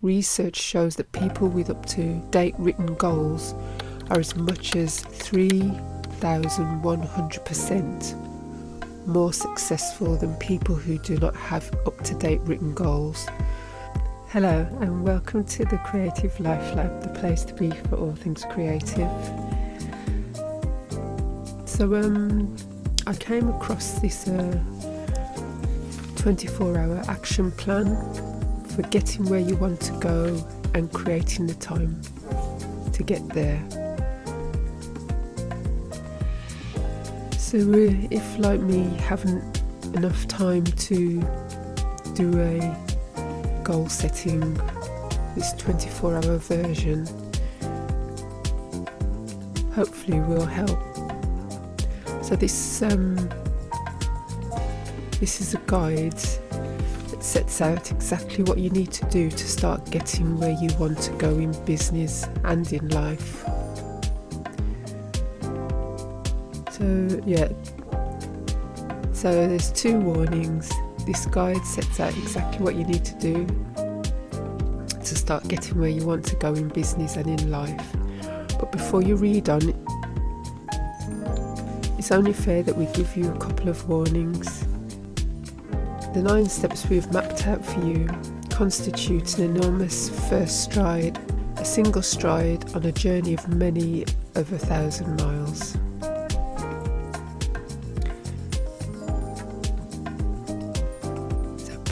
research shows that people with up to date written goals are as much as 3,100% more successful than people who do not have up to date written goals. Hello and welcome to the Creative Life Lab, the place to be for all things creative. So I came across this 24-hour action plan for getting where you want to go and creating the time to get there. So if, like me, haven't enough time to do a goal setting, this 24-hour version hopefully will help. So this is a guide that sets out exactly what you need to do to start getting where you want to go in business and in life. So there's 2 warnings. This guide sets out exactly what you need to do to start getting where you want to go in business and in life. But before you read on, it's only fair that we give you a couple of warnings. The 9 steps we've mapped out for you constitute an enormous first stride, a single stride on a journey of many of 1,000 miles.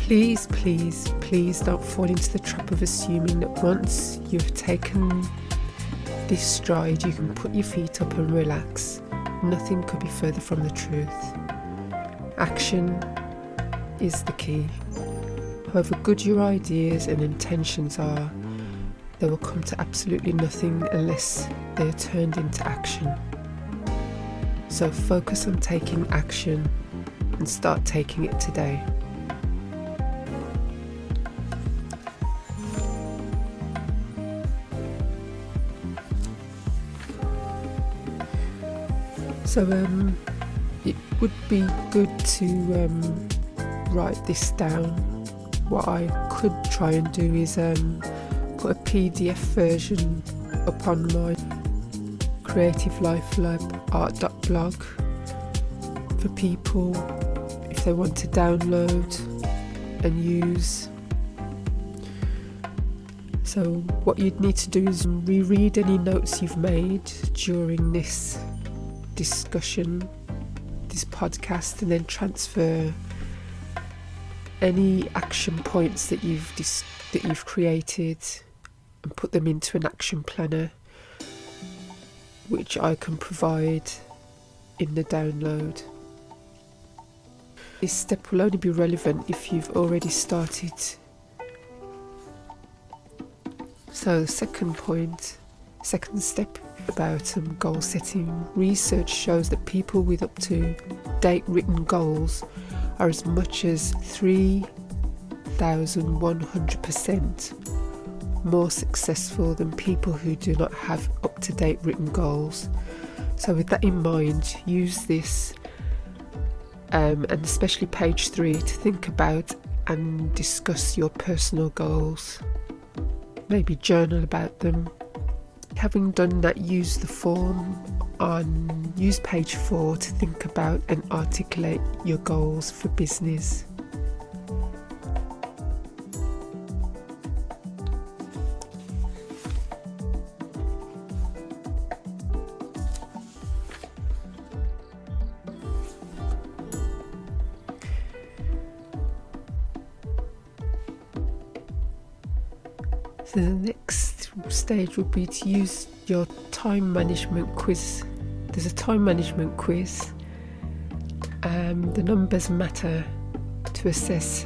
Please don't fall into the trap of assuming that once you've taken this stride you can put your feet up and relax. Nothing could be further from the truth. Action is the key. However good your ideas and intentions are, they will come to absolutely nothing unless they are turned into action. So focus on taking action and start taking it today. So it would be good to write this down. What I could try and do is put a PDF version up on my Creative Life Lab art.blog for people if they want to download and use. So what you'd need to do is reread any notes you've made during this discussion, this podcast, and then transfer any action points that you've created and put them into an action planner, which I can provide in the download. This step will only be relevant if you've already started. So the second step about goal setting. Research shows that people with up to date written goals are as much as 3,100% more successful than people who do not have up to date written goals. So with that in mind, use this and especially page 3 to think about and discuss your personal goals. Maybe journal about them. Having done that, use the form use page 4 to think about and articulate your goals for business. So the next stage would be to use your time management quiz. There's a time management quiz. The numbers matter to assess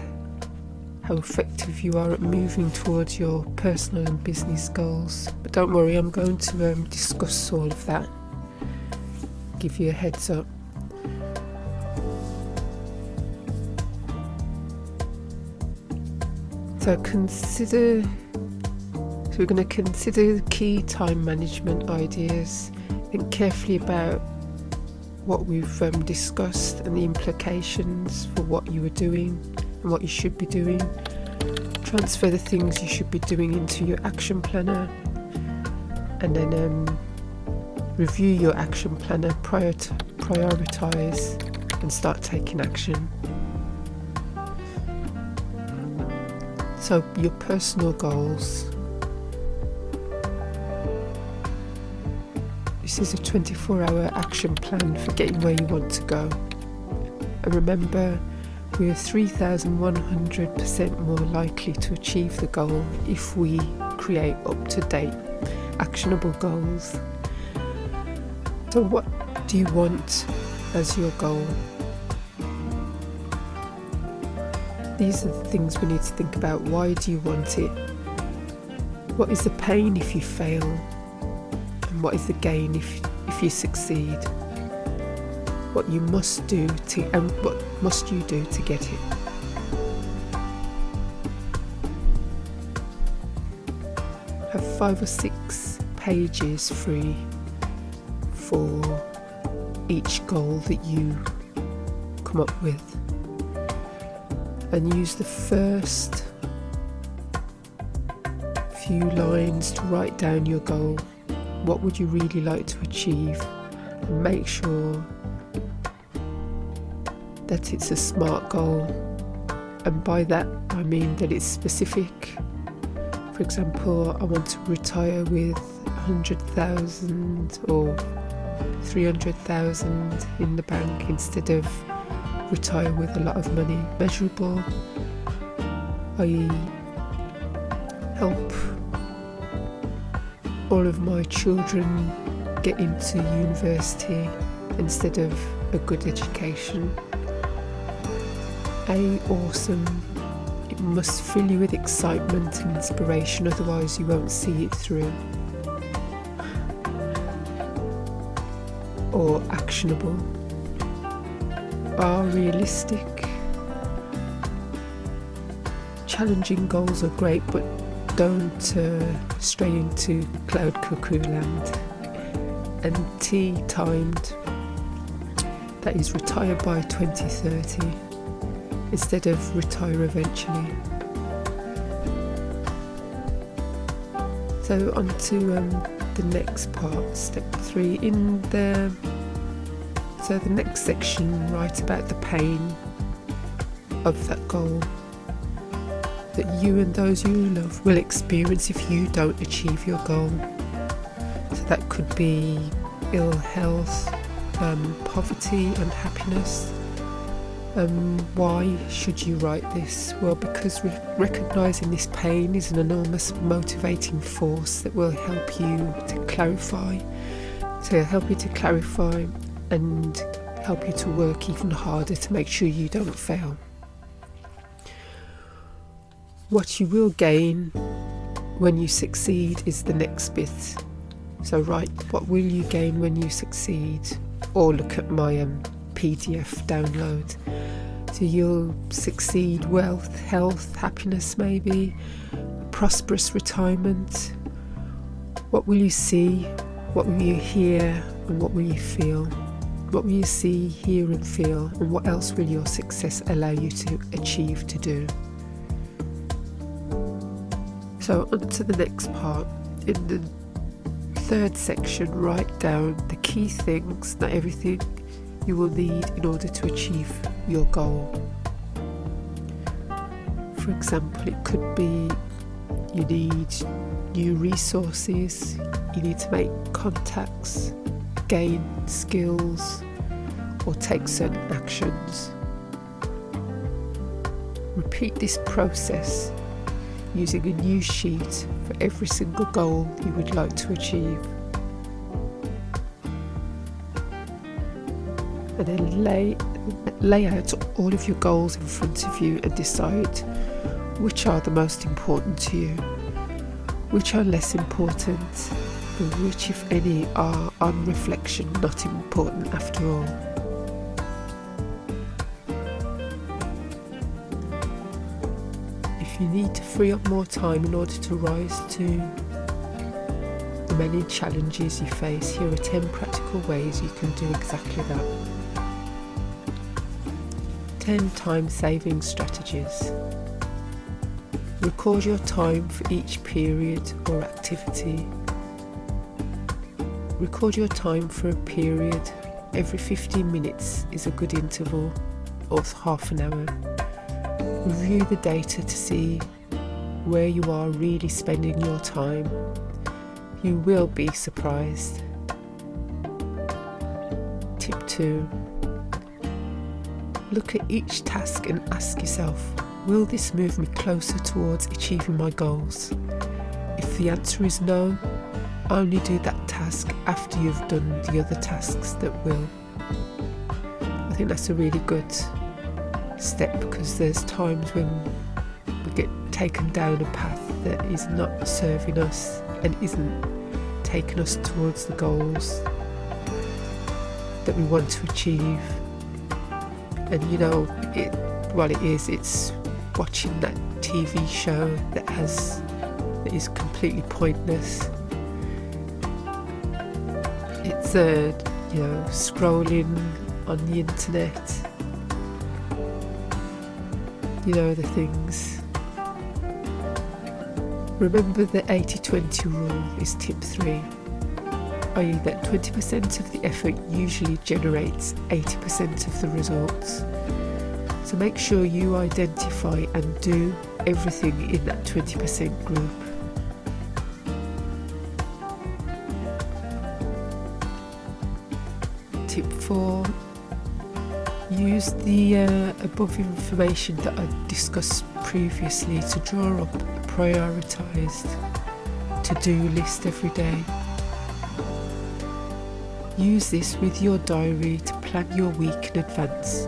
how effective you are at moving towards your personal and business goals. But don't worry, I'm going to discuss all of that, give you a heads up. So we're going to consider the key time management ideas. Think carefully about what we've discussed and the implications for what you are doing and what you should be doing. Transfer the things you should be doing into your action planner, and then review your action planner, prioritise and start taking action. So your personal goals. This is a 24-hour action plan for getting where you want to go. And remember, we are 3,100% more likely to achieve the goal if we create up-to-date, actionable goals. So what do you want as your goal? These are the things we need to think about. Why do you want it? What is the pain if you fail? And what is the gain if you succeed? What you must do and what must you do to get it? Have 5 or 6 pages free for each goal that you come up with, and use the first few lines to write down your goal. What would you really like to achieve? And make sure that it's a SMART goal, and by that I mean that it's specific. For example, I want to retire with 100,000 or 300,000 in the bank instead of retire with a lot of money. Measurable. I help all of my children get into university instead of a good education. Awesome. It must fill you with excitement and inspiration, otherwise you won't see it through. Or actionable. Are realistic. Challenging goals are great, but don't stray into cloud cuckoo land. And T-timed. That is, retire by 2030 instead of retire eventually. So on to the next part, step 3. So the next section, write about the pain of that goal that you and those you love will experience if you don't achieve your goal. So that could be ill health, poverty, unhappiness. Why should you write this? Well, because recognising this pain is an enormous motivating force that will help you to clarify and help you to work even harder to make sure you don't fail. What you will gain when you succeed is the next bit. So write, what will you gain when you succeed? Or look at my PDF download. So you'll succeed: wealth, health, happiness, maybe, prosperous retirement. What will you see? What will you hear? And what will you feel? What will you see, hear and feel? And what else will your success allow you to achieve to do? So on to the next part. In the third section, write down the key things, not everything, you will need in order to achieve your goal. For example, it could be you need new resources, you need to make contacts, gain skills, or take certain actions. Repeat this process using a new sheet for every single goal you would like to achieve. And then lay out all of your goals in front of you and decide which are the most important to you, which are less important, and which, if any, are on reflection not important after all. If you need to free up more time in order to rise to the many challenges you face, here are 10 practical ways you can do exactly that. 10 time-saving strategies. Record your time for each period or activity. Record your time for a period. Every 15 minutes is a good interval, or half an hour. Review the data to see where you are really spending your time. You will be surprised. Tip 2. Look at each task and ask yourself, will this move me closer towards achieving my goals? If the answer is no, only do that task after you've done the other tasks that will. I think that's a really good step, because there's times when we get taken down a path that is not serving us and isn't taking us towards the goals that we want to achieve. And it's watching that TV show that is completely pointless. It's scrolling on the internet, the things. Remember the 80-20 rule is tip 3, i.e. that 20% of the effort usually generates 80% of the results. So make sure you identify and do everything in that 20% group. Tip 4. Use the above information that I discussed previously to draw up a prioritised to-do list every day. Use this with your diary to plan your week in advance.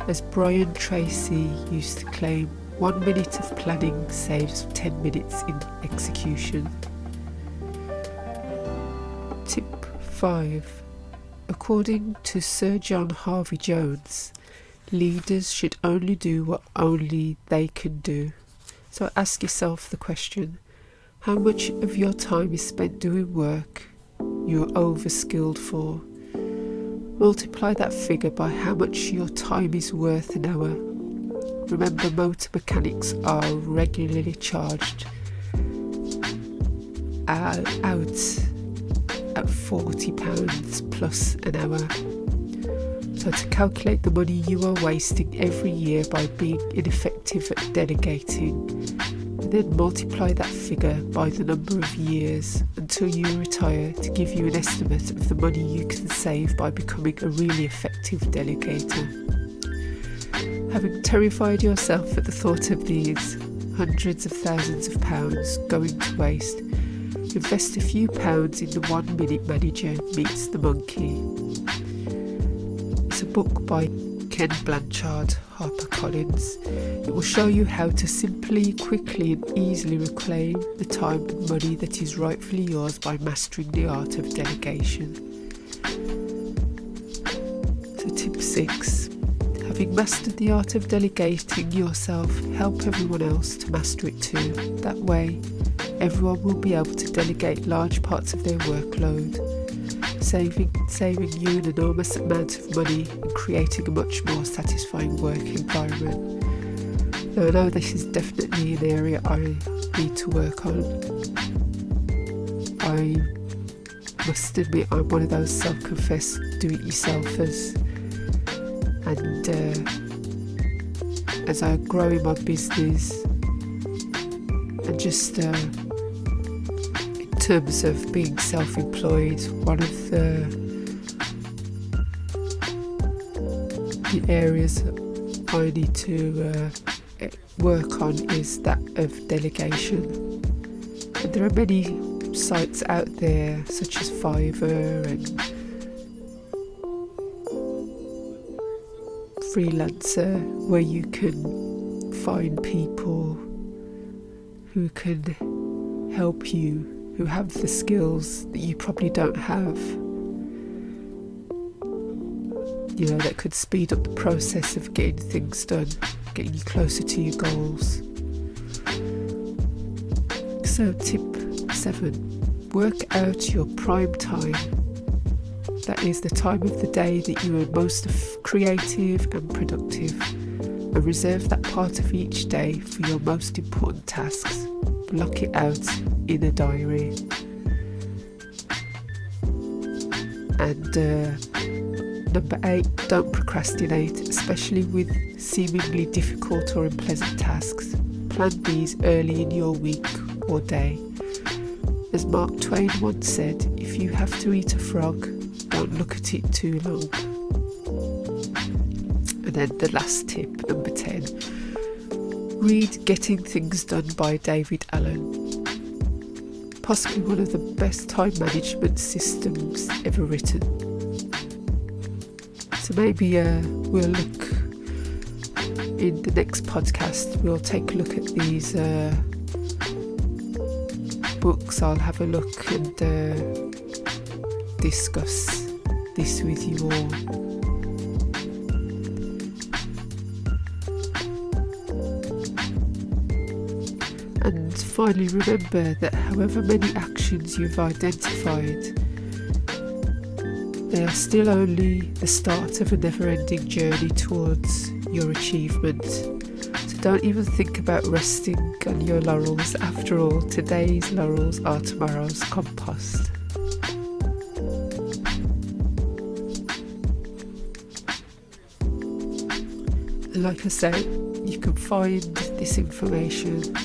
As Brian Tracy used to claim, 1 minute of planning saves 10 minutes in execution. Tip 5. According to Sir John Harvey Jones, leaders should only do what only they can do. So ask yourself the question, how much of your time is spent doing work you're overskilled for? Multiply that figure by how much your time is worth an hour. Remember, motor mechanics are regularly charged out at £40 plus an hour. So to calculate the money you are wasting every year by being ineffective at delegating, and then multiply that figure by the number of years until you retire to give you an estimate of the money you can save by becoming a really effective delegator. Having terrified yourself at the thought of these hundreds of thousands of pounds going to waste, invest a few pounds in the 1 Minute Manager Meets the Monkey. It's a book by Ken Blanchard, HarperCollins. It will show you how to simply, quickly and easily reclaim the time and money that is rightfully yours by mastering the art of delegation. So tip 6. Having mastered the art of delegating yourself, help everyone else to master it too. That way, everyone will be able to delegate large parts of their workload, saving you an enormous amount of money and creating a much more satisfying work environment. Now, I know this is definitely an area I need to work on. I must admit I'm one of those self-confessed do-it-yourselfers, and as I grow in my business and just in terms of being self-employed, one of the areas I need to work on is that of delegation. And there are many sites out there such as Fiverr and Freelancer where you can find people who can help you, who have the skills that you probably don't have, that could speed up the process of getting things done, getting you closer to your goals. So tip 7, work out your prime time. That is the time of the day that you are most creative and productive. and reserve that part of each day for your most important tasks. Block it out in a diary. And number 8, don't procrastinate, especially with seemingly difficult or unpleasant tasks. Plan these early in your week or day. As Mark Twain once said, if you have to eat a frog, don't look at it too long. And then the last tip, number 10. Read Getting Things Done by David Allen. Possibly one of the best time management systems ever written. So maybe we'll look in the next podcast, we'll take a look at these books. I'll have a look and discuss this with you all. And finally, remember that however many actions you've identified, they are still only the start of a never-ending journey towards your achievement. So don't even think about resting on your laurels. After all, today's laurels are tomorrow's compost. And like I said, you can find this information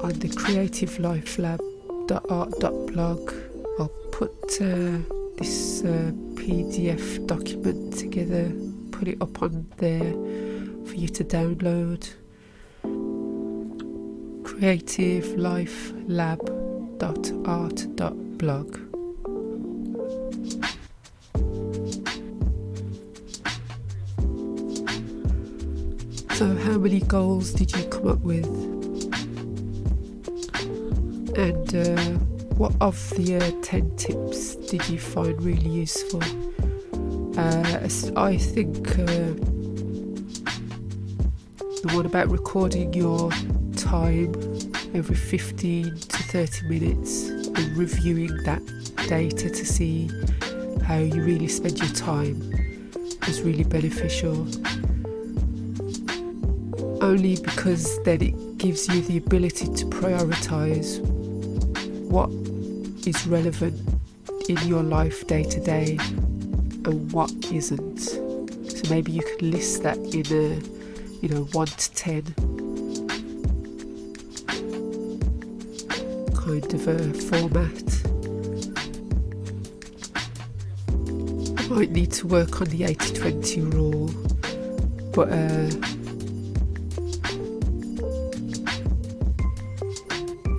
on the creativelifelab.art.blog. I'll put this PDF document together, put it up on there for you to download. creativelifelab.art.blog. So how many goals did you come up with? And what of the 10 tips did you find really useful? I think the one about recording your time every 15 to 30 minutes and reviewing that data to see how you really spend your time is really beneficial. Only because then it gives you the ability to prioritise what is relevant in your life day to day and what isn't. So maybe you could list that in a 1 to 10 kind of a format. I might need to work on the 80-20 rule, but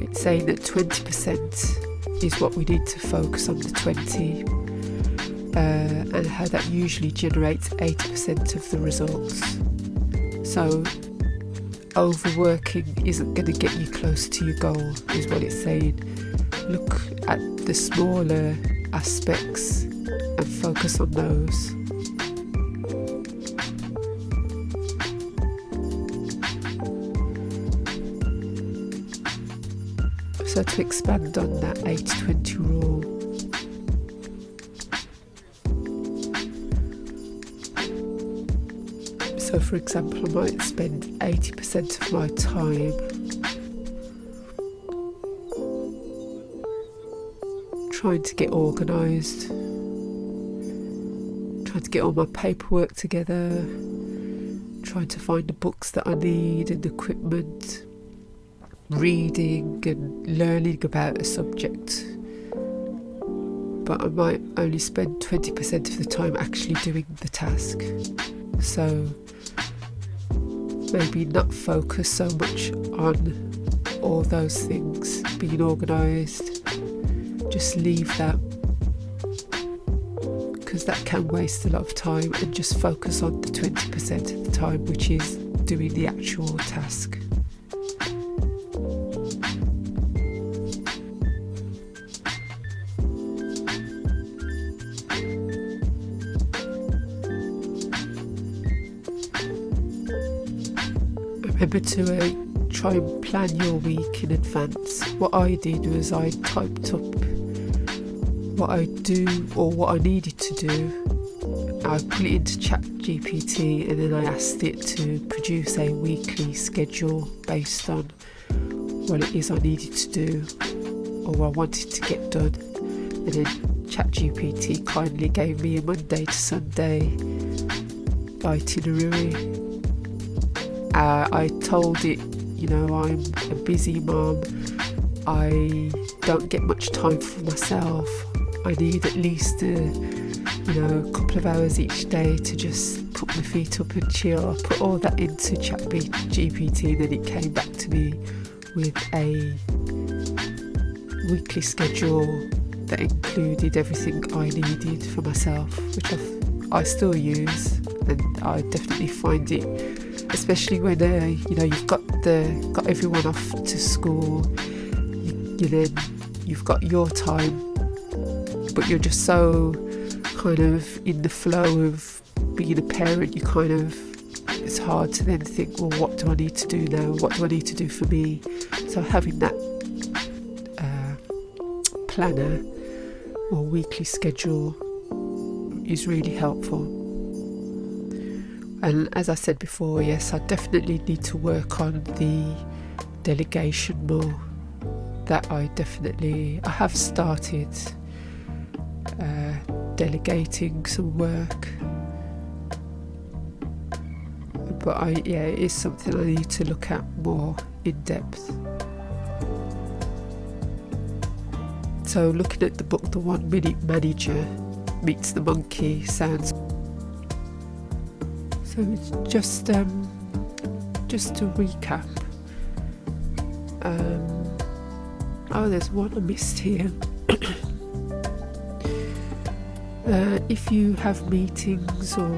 it's saying that 20% is what we need to focus on, the 20, and how that usually generates 80% of the results. So overworking isn't going to get you close to your goal, is what it's saying. Look at the smaller aspects and focus on those. So to expand on that 80-20 rule, so for example, I might spend 80% of my time trying to get organised, trying to get all my paperwork together, trying to find the books that I need and equipment, reading and learning about a subject. But I might only spend 20% of the time actually doing the task. So maybe not focus so much on all those things, being organised. Just leave that, because that can waste a lot of time, and just focus on the 20% of the time, which is doing the actual task. Remember to try and plan your week in advance. What I did was I typed up what I do or what I needed to do I put it into ChatGPT, and then I asked it to produce a weekly schedule based on what it is I needed to do or what I wanted to get done. And then ChatGPT kindly gave me a Monday to Sunday itinerary. I told it, I'm a busy mom, I don't get much time for myself, I need at least a couple of hours each day to just put my feet up and chill. I put all that into ChatGPT, and then it came back to me with a weekly schedule that included everything I needed for myself, which I still use, and I definitely find it, especially when you've got everyone off to school, you've got your time, but you're just so kind of in the flow of being a parent, it's hard to then think, well, what do I need to do now? What do I need to do for me? So having that planner or weekly schedule is really helpful. And as I said before, yes, I definitely need to work on the delegation more. That I have started delegating some work, but it is something I need to look at more in depth. So looking at the book The 1 Minute Manager Meets the Monkey sounds, so it's just to recap, there's one I missed here. If you have meetings, or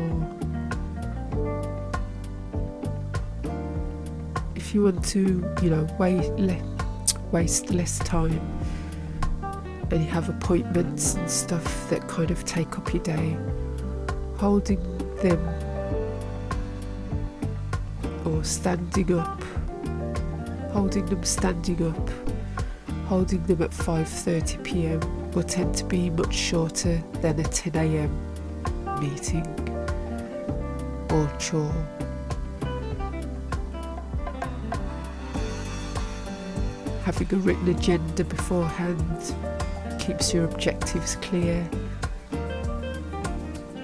if you want to, waste less time, and you have appointments and stuff that kind of take up your day, holding them or standing up, holding them at 5:30 p.m. will tend to be much shorter than a 10 a.m. meeting or chore. Having a written agenda beforehand keeps your objectives clear,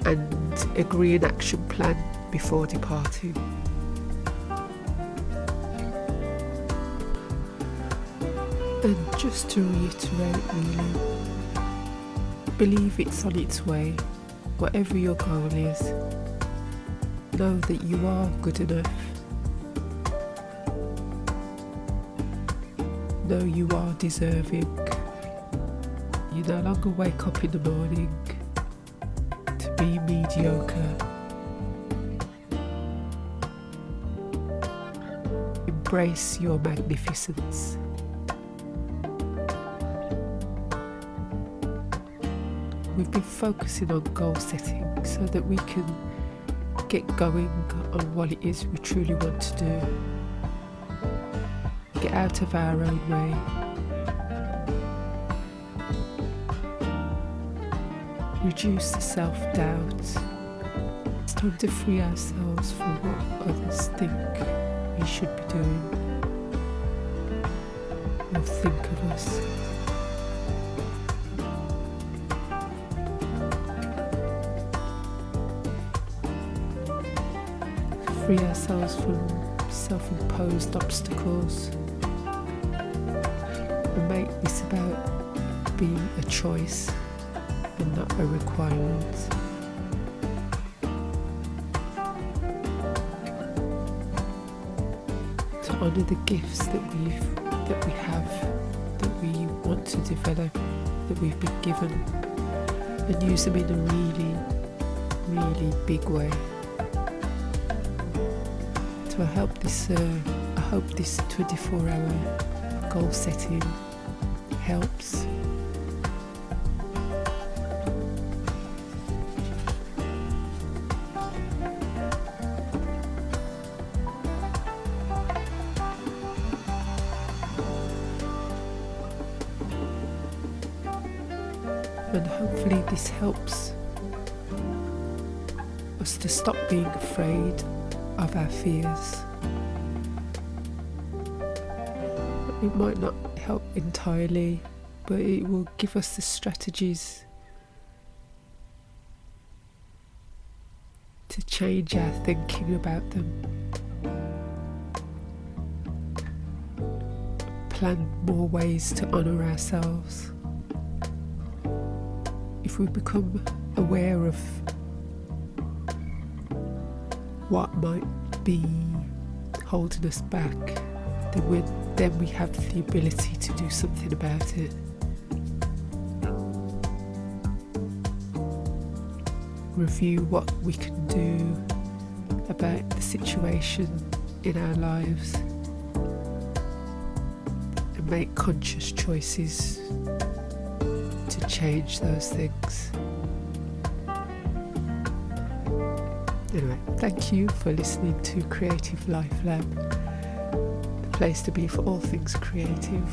and agree an action plan before departing. And just to reiterate, really, believe it's on its way. Whatever your goal is, know that you are good enough. Know you are deserving. You no longer wake up in the morning to be mediocre. Embrace your magnificence. We've been focusing on goal setting so that we can get going on what it is we truly want to do. Get out of our own way. Reduce the self-doubt. It's time to free ourselves from what others think we should be doing or think of us. Free ourselves from self-imposed obstacles and make this about being a choice and not a requirement. To honour the gifts that we have, that we want to develop, that we've been given, and use them in a really, really big way. So I hope this 24-hour goal setting helps. And hopefully this helps us to stop being afraid of our fears. It might not help entirely, but it will give us the strategies to change our thinking about them. Plan more ways to honour ourselves. If we become aware of what might be holding us back, then we have the ability to do something about it. Review what we can do about the situation in our lives and make conscious choices to change those things. Anyway, thank you for listening to Creative Life Lab, the place to be for all things creative.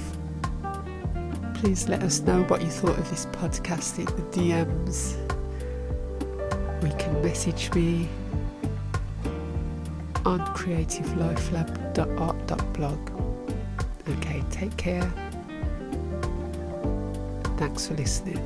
Please let us know what you thought of this podcast in the DMs. We can message me on creativelifelab.art.blog. Okay, take care. Thanks for listening.